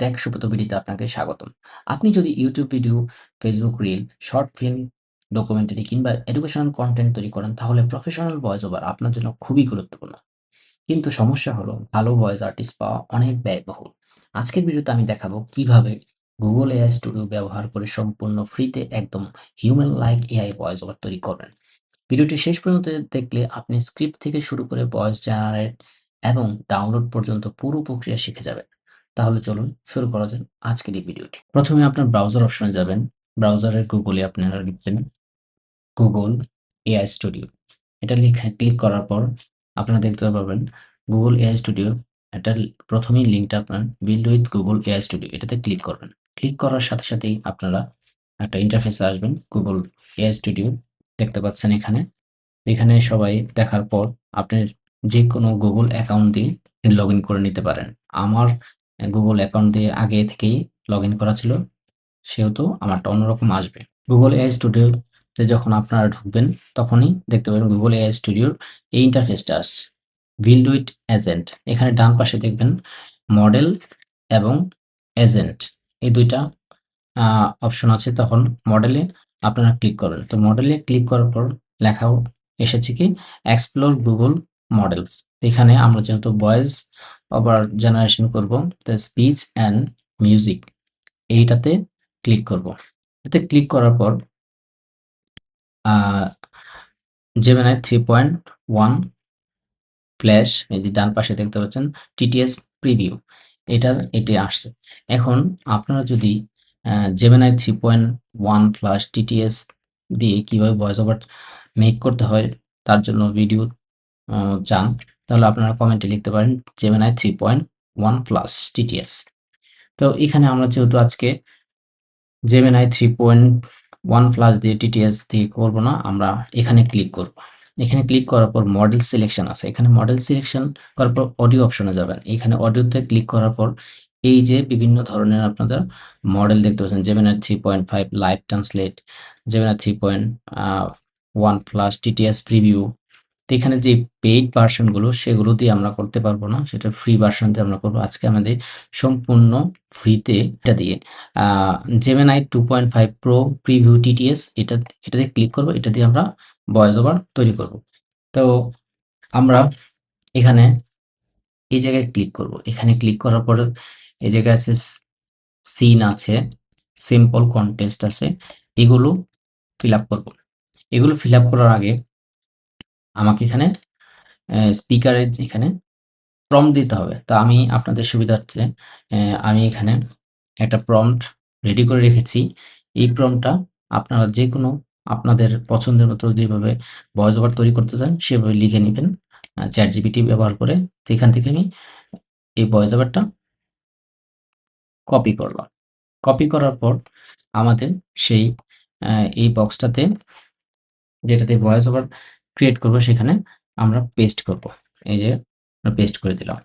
Take Subrata বিডিতে আপনাকে স্বাগতম। আপনি যদি YouTube video, Facebook reel, short film, documentary কিংবা এডুকেশনাল কনটেন্ট তৈরি করেন তাহলে প্রফেশনাল ভয়েস ওভার আপনার জন্য খুবই গুরুত্বপূর্ণ। কিন্তু সমস্যা হলো ভালো ভয়েস আর্টিস্ট পাওয়া অনেক ব্যয়বহুল। আজকের ভিডিওতে আমি দেখাবো কিভাবে Google AI স্টুডিও ব্যবহার করে সম্পূর্ণ ফ্রিতে একদম human like AI voice over তৈরি করবেন। ভিডিওটি শেষ পর্যন্ত দেখলে আপনি স্ক্রিপ্ট থেকে শুরু করে ভয়েস জেনারেট এবং ডাউনলোড পর্যন্ত পুরো প্রক্রিয়া শিখে যাবেন। তাহলে চলুন শুরু করা যাক আজকের এই ভিডিওটি। প্রথমে আপনার ব্রাউজার অপশনে যাবেন। ব্রাউজারের গুগলে আপনারা লিখবেন Google AI স্টুডিও। এটা লিখে ক্লিক করার পর আপনারা দেখতে পাবেন Google AI স্টুডিও। এটার প্রথমেই লিঙ্কটা আপনার build with Google AI studio এটাতে ক্লিক করবেন। ক্লিক করার সাথে সাথেই আপনারা একটা ইন্টারফেসে আসবেন। Google AI স্টুডিও দেখতে পাচ্ছেন এখানে। এখানে সবাই দেখার পর আপনার যেকোনো Google অ্যাকাউন্ট দিয়ে লগইন করে নিতে পারেন। আমার Google অ্যাকাউন্ট দিয়ে আগে থেকেই লগইন করা ছিল, সেহেতু আমারটা অন্যরকম আসবে। Google AI স্টুডিওতে যখন আপনারা ঢুকবেন, তখনই দেখতে পাবেন Google AI স্টুডিওর এই ইন্টারফেসটা আসছে। বিল্ড উইথ এজেন্ট এখানে ডান পাশে দেখবেন মডেল এবং এজেন্ট এই ২ টা অপশন আছে। তখন মডেলে আপনারা ক্লিক করবেন। তো মডেলে ক্লিক করার পর লেখাও এসেছে কি এক্সপ্লোর গুগল মডেলস। এখানে আমরা যেহেতু ভয়েস ওভার জেনারেশন করব, তো স্পিচ অ্যান্ড মিউজিক এইটাতে ক্লিক করব। এতে ক্লিক করার পর জেমিনাই 3.1 ফ্ল্যাশ এই যে ডান পাশে দেখতে পাচ্ছেন টিটিএস প্রিভিউ এটি আসছে। এখন আপনারা যদি জেমিনাই 3.1 ফ্ল্যাশ টিটিএস দিয়ে কিভাবে ভয়েস ওভার মেক করতে হয় তার জন্য ভিডিও চান, তাহলে আপনারা কমেন্টে লিখতে পারেন জেমিনাই 3.1 প্লাস টিটিএস। তো এখানে আমরা যেহেতু আজকে জেমিনাই 3.1 প্লাস দিয়ে টিটিএস দিয়ে করব না, আমরা এখানে ক্লিক করব। এখানে ক্লিক করার পর মডেল সিলেকশন আছে। এখানে মডেল সিলেকশন করার পর অডিও অপশনে যাবেন। এখানে অডিওতে ক্লিক করার পর এই যে বিভিন্ন ধরনের আপনাদের মডেল দেখতে পাচ্ছেন Gemini 3.5 live translate, Gemini 3.1 plus TTS preview. তো এখানে যে পেইড ভার্সন গুলো সেগুলো দিয়ে আমরা করতে পারবো না, সেটা ফ্রি ভার্সন দিয়ে আমরা করবো। আজকে আমাদের সম্পূর্ণ ফ্রিতে এটা দিয়ে জেমিনাই 2.5 প্রো প্রিভিউ টিটিএস এটাতে ক্লিক করব। এটা দিয়ে আমরা ভয়েস ওভার তৈরি করব। তো আমরা এখানে এই জায়গায় ক্লিক করব। এখানে ক্লিক করার পর এই জায়গায় আছে সিন আছে, সিম্পল কনটেক্সট আছে, এগুলো ফিল আপ করব। এগুলো ফিল আপ করার আগে আমাকে এখানে স্পিকারের এখানে প্রম্পট দিতে হবে। তো আমি আপনাদের সুবিধার্থে আমি এখানে একটা প্রম্পট রেডি করে রেখেছি। এই প্রম্পটটা আপনারা যেকোনো আপনাদের পছন্দের মতো যেভাবে ভয়েস ওভার তৈরি করতে চান সেভাবে লিখে নিবেন ChatGPT ব্যবহার করে। তো এখান থেকে আমি এই ভয়েস ওভারটা কপি করলাম। কপি করার পর আমাদের সেই এই বক্সটাতে যেটাতে ভয়েস ওভার ক্রিয়েট করব সেখানে আমরা পেস্ট করব। এই যে পেস্ট করে দিলাম।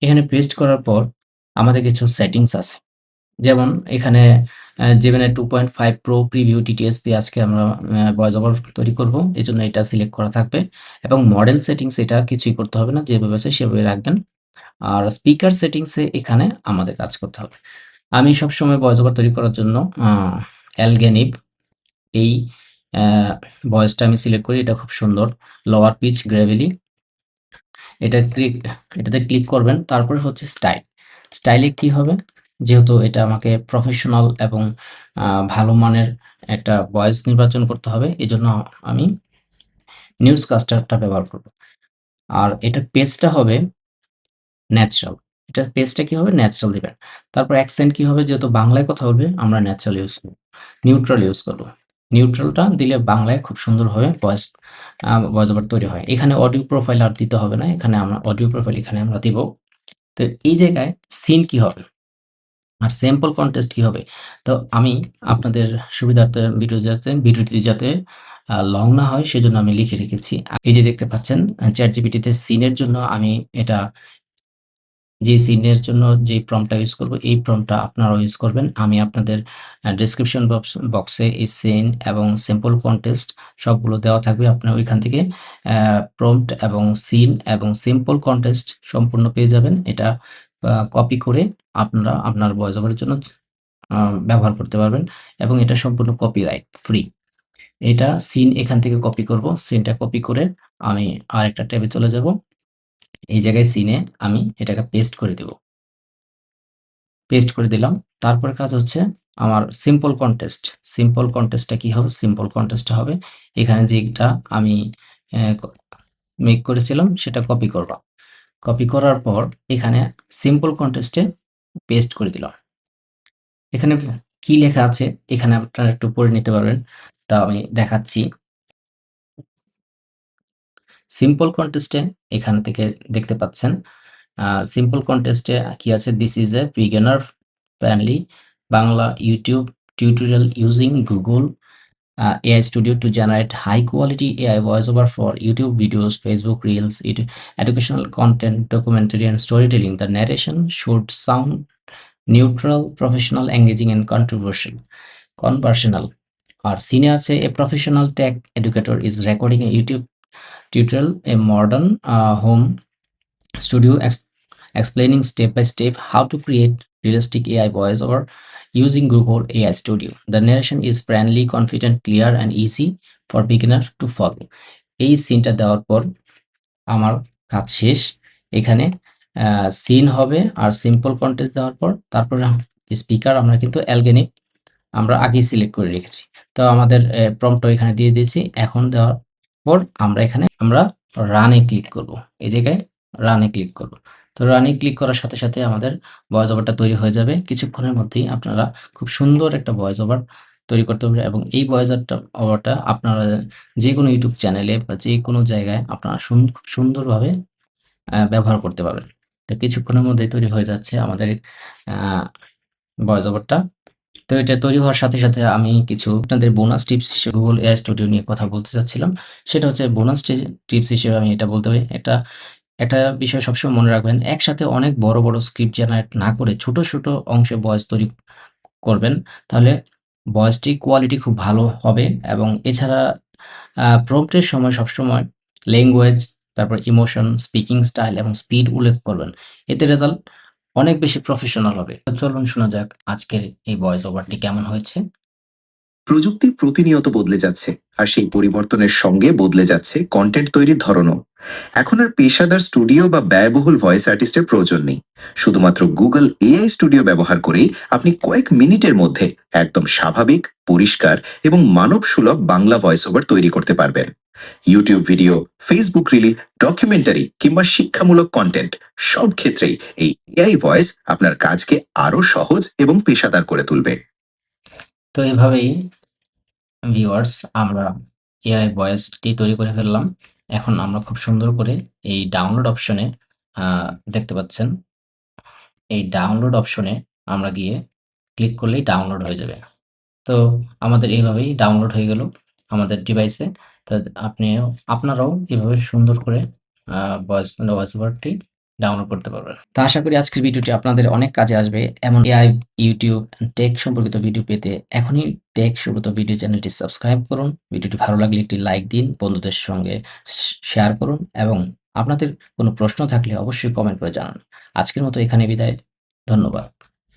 এখানে পেস্ট করার পর আমাদের কিছু সেটিংস আছে। যেমন এখানে জেমিনাই 2.5 প্রো প্রিভিউ টিটিএস দিয়ে আজকে আমরা ভয়েস ওভার তৈরি করব। এজন্য এটা সিলেক্ট করা থাকবে এবং মডেল সেটিংস এটা কিছুই করতে হবে না, যেভাবে আছে সেভাবে রাখবেন। আর স্পিকার সেটিংসে এখানে আমাদের কাজ করতে হবে। আমি সবসময় ভয়েস ওভার তৈরি করার জন্য অ্যালগেনিভ এই ভয়েসটা আমি সিলেক্ট করি। এটা খুব সুন্দর, লোয়ার পিচ গ্রেভেলি। এটাতে ক্লিক করবেন। তারপরে হচ্ছে স্টাইল। স্টাইলে কি হবে? যেহেতু এটা আমাকে প্রফেশনাল এবং ভালো মানের একটা ভয়েস নির্বাচন করতে হবে, এজন্য আমি নিউজকাস্টারটা ব্যবহার করব। আর এটার পেজটা হবে ন্যাচারাল। এটার পেজটা কি হবে? ন্যাচারাল দিবেন। তারপর অ্যাকসেন্ট কি হবে? যেহেতু বাংলায় কথা বলবে আমরা ন্যাচারাল ইউজ করব। নিউট্রাল ইউজ করব। নিউট্রালটা দিলে বাংলায় খুব সুন্দরভাবে ভয়েস ওভার তৈরি হয়। এখানে অডিও প্রোফাইল আর দিতে হবে না। এখানে আমরা অডিও প্রোফাইল এখানে আমরা দিব। তো এই জায়গায় সিন কি হবে? আর স্যাম্পল কনটেক্সট কি হবে? তো আমি আপনাদের সুবিধার্থে ভিডিওটি যাতে লং না হয় সেজন্য আমি লিখে রেখেছি। এই যে দেখতে পাচ্ছেন ChatGPT তে সিনের জন্য আমি এটা যে সিনের জন্য যে প্রম্পটটা ইউজ করব এই প্রম্পটটা আপনারাও ইউজ করবেন। আমি আপনাদের ডেসক্রিপশন বক্সে এই সিন এবং স্যাম্পল কনটেক্সট সবগুলো দেওয়া থাকবে। আপনারা ওইখান থেকে প্রম্পট এবং সিন এবং সিম্পল কনটেক্সট সম্পূর্ণ পেয়ে যাবেন। এটা কপি করে আপনারা আপনার ভয়েস ওভারের জন্য ব্যবহার করতে পারবেন এবং এটা সম্পূর্ণ কপিরাইট ফ্রি। এটা সিন এখান থেকে কপি করব। সিনটা কপি করে আমি আরেকটা ট্যাবে চলে যাব। এই জায়গায় সিনে আমি এটাকে পেস্ট করে দেব। পেস্ট করে দিলাম। তারপরে কাজ হচ্ছে আমার সিম্পল কনটেস্ট। সিম্পল কনটেস্টটা কি হবে? সিম্পল কনটেস্টটা হবে এখানে যেটা আমি ক মেক করেছিলাম সেটা কপি করবা। কপি করার পর এখানে সিম্পল কনটেস্টে পেস্ট করে দিলাম। এখানে কি লেখা আছে এখানে আপনারা একটু পড়ে নিতে পারবেন। তা আমি দেখাচ্ছি। সিম্পল কনটেস্টে এখান থেকে দেখতে পাচ্ছেন সিম্পল কনটেস্টে কি আছে? This is a beginner friendly Bangla YouTube tutorial using Google AI Studio to generate high quality AI voiceover for YouTube videos, Facebook Reels, educational content, documentary, and storytelling. The narration should sound neutral, professional, engaging, and conversational. Our senior say a professional tech educator is recording a YouTube tutorial, a modern home studio explaining step by step how to create realistic AI voiceover using Google AI Studio. The narration is friendly, confident, clear, and easy for beginner to follow. এই সিনটা দেওয়ার পর আমার কাজ শেষ। এখানে scene হবে আর simple content দেওয়ার পর তারপরে স্পিকার আমরা কিন্তু অ্যালগেনিক আমরা আগেই সিলেক্ট করে রেখেছি। তো আমাদের প্রম্পটও এখানে দিয়ে দিয়েছি। এখন দেওয়ার পর আমরা রানে ক্লিক করব। এই জায়গায় রানে ক্লিক করব। তো রানে ক্লিক করার সাথে, সাথে আমাদের ভয়েস ওভারটা তৈরি হয়ে যাবে। কিছুক্ষণের মধ্যেই আপনারা খুব সুন্দর একটা ভয়েস ওভার তৈরি করতে পারবেন এবং এই ভয়েস ওভারটা আপনারা যেকোনো ইউটিউব চ্যানেলে বা যেকোনো জায়গায় আপনারা খুব সুন্দরভাবে ব্যবহার করতে পারবেন। তো কিছুক্ষণের মধ্যেই তৈরি হয়ে যাচ্ছে আমাদের আ ভয়েস ওভারটা। তো এটা তৈরি হওয়ার সাথে, সাথে আমি কিছু আপনাদের বোনাস টিপস হিসেবে Google AI Studio নিয়ে কথা বলতে চাচ্ছিলাম। সেটা হচ্ছে বোনাস টিপস হিসেবে আমি এটা বলতে পারি। একটা বিষয় সবসময় মনে রাখবেন, একসাথে অনেক বড়, বড় স্ক্রিপ্ট জেনারেট না করে ছোট, ছোট অংশে ভয়েস তৈরি করবেন। তাহলে ভয়েসটি কোয়ালিটি খুব ভালো হবে এবং এছাড়া প্রম্পটের সময় সবসময় ল্যাঙ্গুয়েজ, তারপর ইমোশন, স্পিকিং স্টাইল এবং স্পিড উল্লেখ করবেন। এতে রেজাল্ট অনেক বেশি প্রফেশনাল হবে। তো চলুন শোনা যাক আজকের এই ভয়েস ওভারটি কেমন হয়েছে। প্রযুক্তি প্রতিনিয়ত বদলে যাচ্ছে আর সেই পরিবর্তনের সঙ্গে বদলে যাচ্ছে কন্টেন্ট তৈরির ধরনও। এখন আর পেশাদার স্টুডিও বা ব্যয়বহুল ভয়েস আর্টিস্টের প্রয়োজন নেই। শুধুমাত্র গুগল এআই স্টুডিও ব্যবহার করেই আপনি কয়েক মিনিটের মধ্যে একদম স্বাভাবিক, পরিষ্কার এবং মানব সুলভ বাংলা ভয়েস ওভার তৈরি করতে পারবেন। YouTube video, Facebook really, documentary কিংবা শিক্ষামূলক কন্টেন্ট সব ক্ষেত্রেই এই এআই ভয়েস আপনার কাজকে আরো সহজ এবং পেশাদার করে তুলবে। তো এভাবেই ভিউয়ার্স আমরা এআই ভয়েসটি তৈরি করে ফেললাম। এখন আমরা খুব সুন্দর করে এই ডাউনলোড অপশনে দেখতে পাচ্ছেন। এই ডাউনলোড অপশনে আমরা গিয়ে ক্লিক করলেই ডাউনলোড হয়ে যাবে। তো আমাদের এইভাবেই ডাউনলোড হয়ে গেল আমাদের ডিভাইসে। তো আপনারাও এভাবে সুন্দর করে ভয়েস ওভারটি ডাউনলোড করতে পারবেন। তো আশা করি আজকের ভিডিওটি আপনাদের অনেক কাজে আসবে। এমন এআই, ইউটিউব, টেক সম্পর্কিত ভিডিও পেতে এখনই টেক সুব্রত ভিডিও চ্যানেলটি সাবস্ক্রাইব করুন। ভিডিওটি ভালো লাগলে একটি লাইক দিন, বন্ধুদের সঙ্গে শেয়ার করুন এবং আপনাদের কোনো প্রশ্ন থাকলে অবশ্যই কমেন্ট করে জানান। আজকের মতো এখানে বিদায়। ধন্যবাদ।